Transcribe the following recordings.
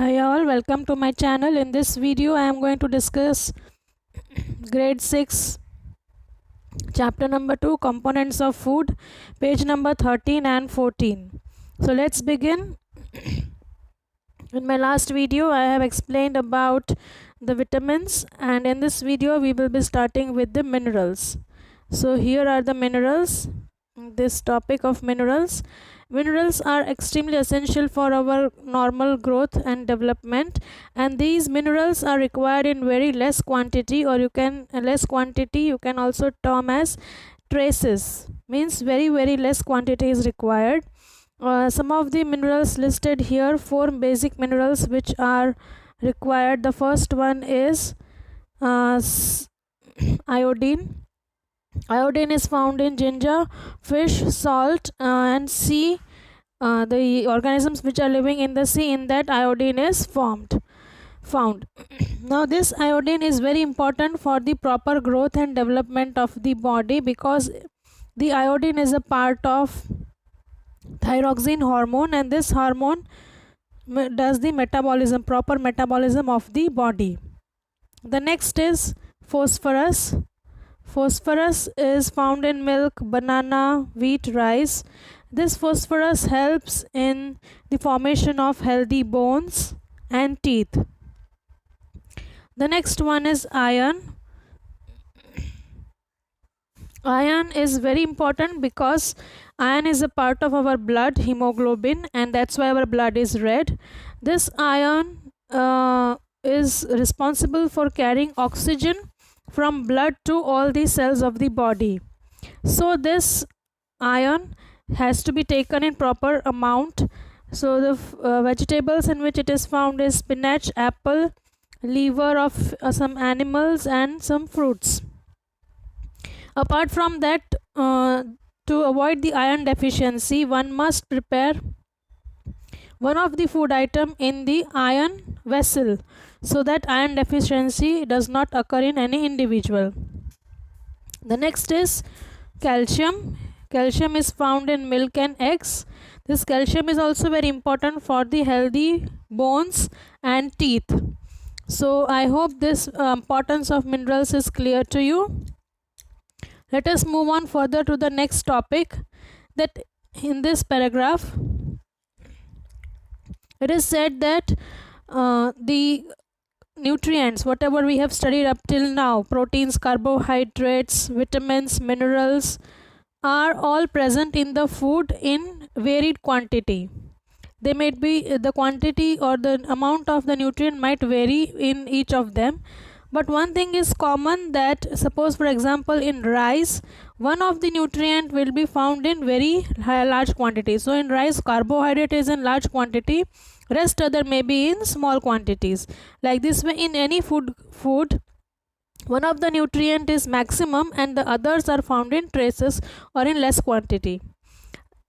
Hi all, welcome to my channel. In this video I am going to discuss grade 6 chapter number 2 components of food, page number 13 and 14. So let's begin. In my last video I have explained about the vitamins, and in this video we will be starting with the minerals. So here are the minerals. This topic of minerals. Minerals are extremely essential for our normal growth and development, and these minerals are required in very less quantity, or you can also term as traces, means very less quantity is required. Some of the minerals listed here, four basic minerals which are required. The first one is iodine. Iodine is found in ginger, fish, salt, and sea. The organisms which are living in the sea, in that iodine is found. Now this iodine is very important for the proper growth and development of the body, because the iodine is a part of thyroxine hormone, and this hormone does the proper metabolism of the body. The next is phosphorus. Phosphorus is found in milk, banana, wheat, rice. This phosphorus helps in the formation of healthy bones and teeth. The next one is iron. Iron is very important because iron is a part of our blood, hemoglobin, and that's why our blood is red. This iron is responsible for carrying oxygen from blood to all the cells of the body. So this iron has to be taken in proper amount. So the vegetables in which it is found is spinach, apple, liver of some animals, and some fruits. Apart from that, to avoid the iron deficiency, one must prepare one of the food item in the iron vessel, so that iron deficiency does not occur in any individual. The next is calcium. Calcium is found in milk and eggs. This calcium is also very important for the healthy bones and teeth. So I hope this importance of minerals is clear to you. Let us move on further to the next topic. That in this paragraph it is said that the nutrients, whatever we have studied up till now, proteins, carbohydrates, vitamins, minerals, are all present in the food in varied quantity. They may be the quantity or the amount of the nutrient might vary in each of them, but one thing is common, that suppose for example in rice, one of the nutrient will be found in very large quantity. So in rice, carbohydrate is in large quantity, rest other may be in small quantities. Like this way, in any food one of the nutrient is maximum and the others are found in traces or in less quantity.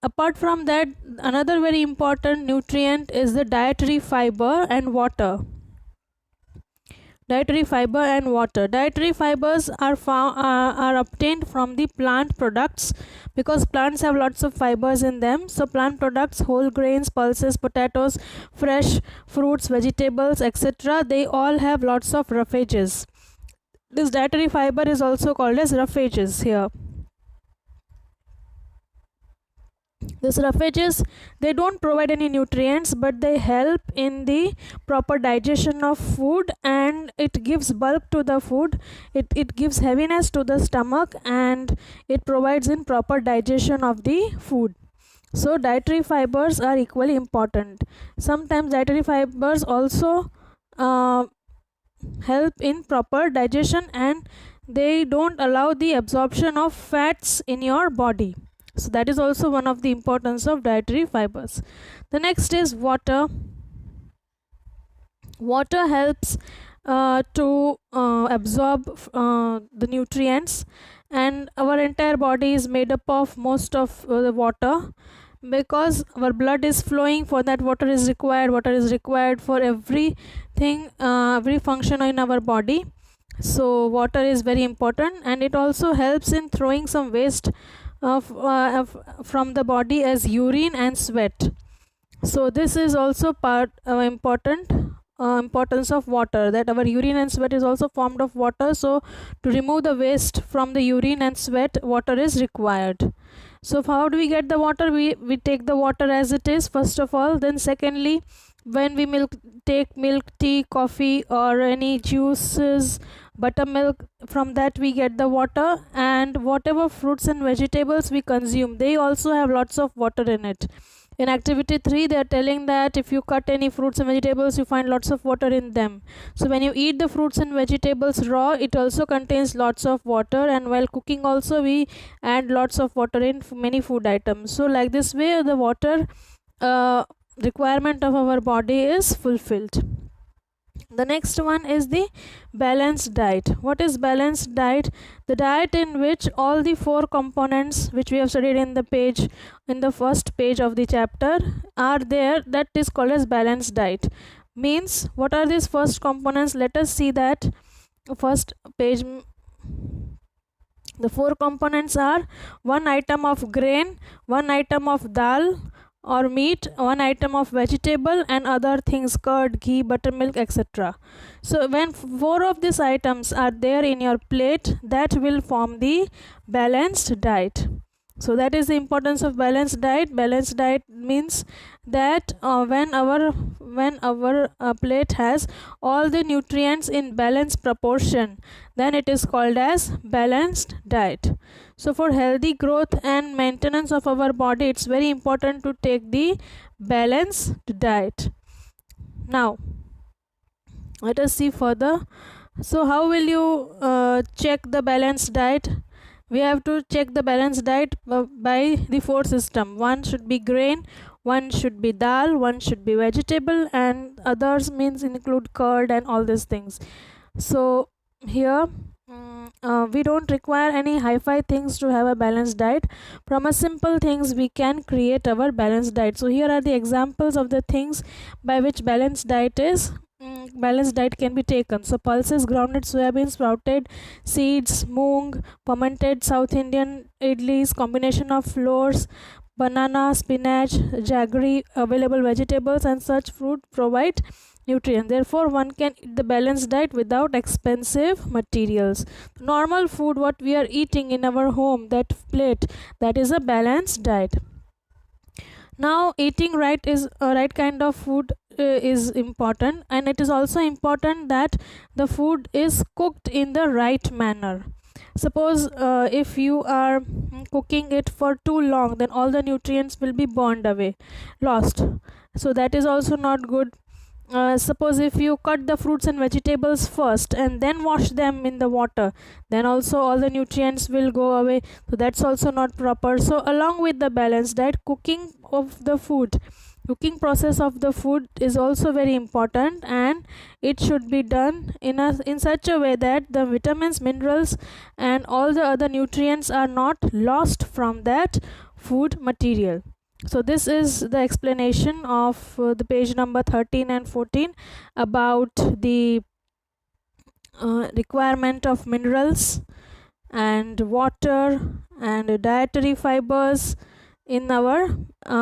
Apart from that, another very important nutrient is the dietary fiber and water. Dietary fiber and water. Dietary fibers are obtained from the plant products, because plants have lots of fibers in them. So plant products, whole grains, pulses, potatoes, fresh fruits, vegetables, etc., they all have lots of roughages. This dietary fiber is also called as roughages here. These roughages, they don't provide any nutrients, but they help in the proper digestion of food, and it gives bulk to the food. It gives heaviness to the stomach, and it provides in proper digestion of the food. So dietary fibers are equally important. Sometimes dietary fibers also help in proper digestion, and they don't allow the absorption of fats in your body. So that is also one of the importance of dietary fibers. The next is water. Water helps to absorb the nutrients, and our entire body is made up of most of the water, because our blood is flowing. For that, water is required for everything, every function in our body. So water is very important, and it also helps in throwing some waste from the body as urine and sweat. So this is also part important importance of water, that our urine and sweat is also formed of water. So to remove the waste from the urine and sweat, water is required. So how do we get the water? We take the water as it is, first of all. Then secondly, when we take milk, tea, coffee, or any juices, buttermilk, from that we get the water. And whatever fruits and vegetables we consume, they also have lots of water in it. In activity 3, they are telling that if you cut any fruits and vegetables, you find lots of water in them. So when you eat the fruits and vegetables raw, it also contains lots of water, and while cooking also we add lots of water in many food items. So like this way, the water requirement of our body is fulfilled. The next one is the balanced diet. What is balanced diet? The diet in which all the 4 components which we have studied in the first page of the chapter are there, that is called as balanced diet. Means, what are these first components? Let us see that. First page, the 4 components are 1 item of grain, 1 item of dal or meat, 1 item of vegetable, and other things, curd, ghee, buttermilk, etc. So when 4 of these items are there in your plate, that will form the balanced diet. So that is the importance of balanced diet. Balanced diet means that when our plate has all the nutrients in balanced proportion, then it is called as balanced diet. So for healthy growth and maintenance of our body, it's very important to take the balanced diet. Now let us see further. So how will you check the balanced diet? We have to check the balanced diet by the 4 system. 1 should be grain, 1 should be dal, 1 should be vegetable, and others means include curd and all these things. So here we don't require any hi-fi things to have a balanced diet. From a simple things we can create our balanced diet. So here are the examples of the things by which balanced diet can be taken. So pulses, groundnut, soybean, sprouted seeds, moong, fermented South Indian idlis, combination of flours, banana, spinach, jaggery, available vegetables, and such fruit provide nutrients. Therefore one can eat the balanced diet without expensive materials. Normal food what we are eating in our home, that plate, that is a balanced diet. Now eating right is a right kind of food is important, and it is also important that the food is cooked in the right manner. Suppose if you are cooking it for too long, then all the nutrients will be burned away, lost. So that is also not good. Suppose if you cut the fruits and vegetables first and then wash them in the water, then also all the nutrients will go away. So that's also not proper. So along with the balanced diet, cooking process of the food is also very important, and it should be done in such a way that the vitamins, minerals, and all the other nutrients are not lost from that food material. So this is the explanation of the page number 13 and 14 about the requirement of minerals and water and dietary fibers in our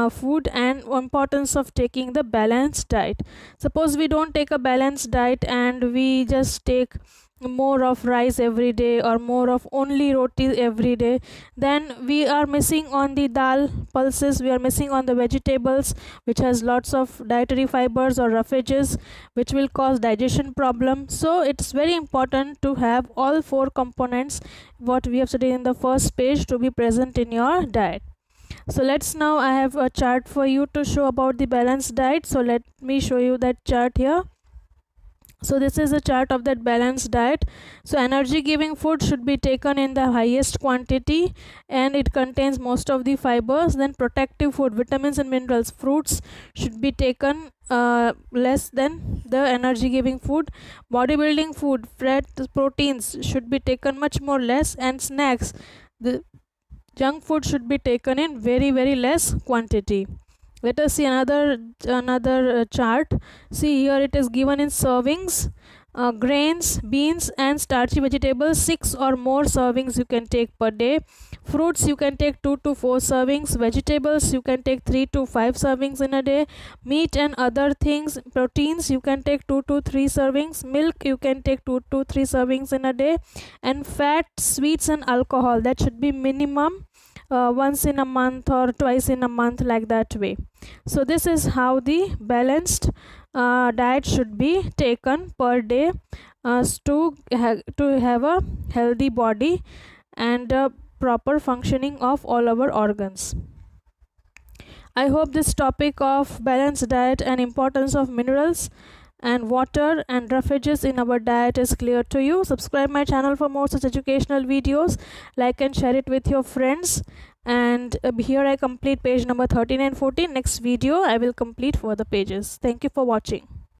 food, and importance of taking the balanced diet. Suppose we don't take a balanced diet and we just take more of rice every day or more of only roti every day, then we are missing on the dal, pulses, we are missing on the vegetables which has lots of dietary fibers or roughages which will cause digestion problem. So it's very important to have all 4 components what we have studied in the first page to be present in your diet. So let's now, I have a chart for you to show about the balanced diet. So let me show you that chart here. So this is a chart of that balanced diet. So energy giving food should be taken in the highest quantity and it contains most of the fibers. Then protective food, vitamins and minerals, fruits should be taken less than the energy giving food. Bodybuilding food, fat, proteins should be taken much more less, and snacks, the junk food should be taken in very less quantity. Let us see another chart. See here, it is given in servings. grains, beans and starchy vegetables 6 or more servings you can take per day. Fruits you can take 2 to 4 servings. Vegetables you can take 3 to 5 servings in a day. Meat and other things, proteins you can take 2 to 3 servings. Milk you can take 2 to 3 servings in a day. And fat, sweets and alcohol, that should be minimum once in a month or twice in a month, like that way. So this is how the balanced diet should be taken per day to have a healthy body and proper functioning of all our organs. I hope this topic of balanced diet and importance of minerals and water and roughages in our diet is clear to you. Subscribe my channel for more such educational videos. Like and share it with your friends. And here I complete page number 13 and 14. Next video I will complete further pages. Thank you for watching.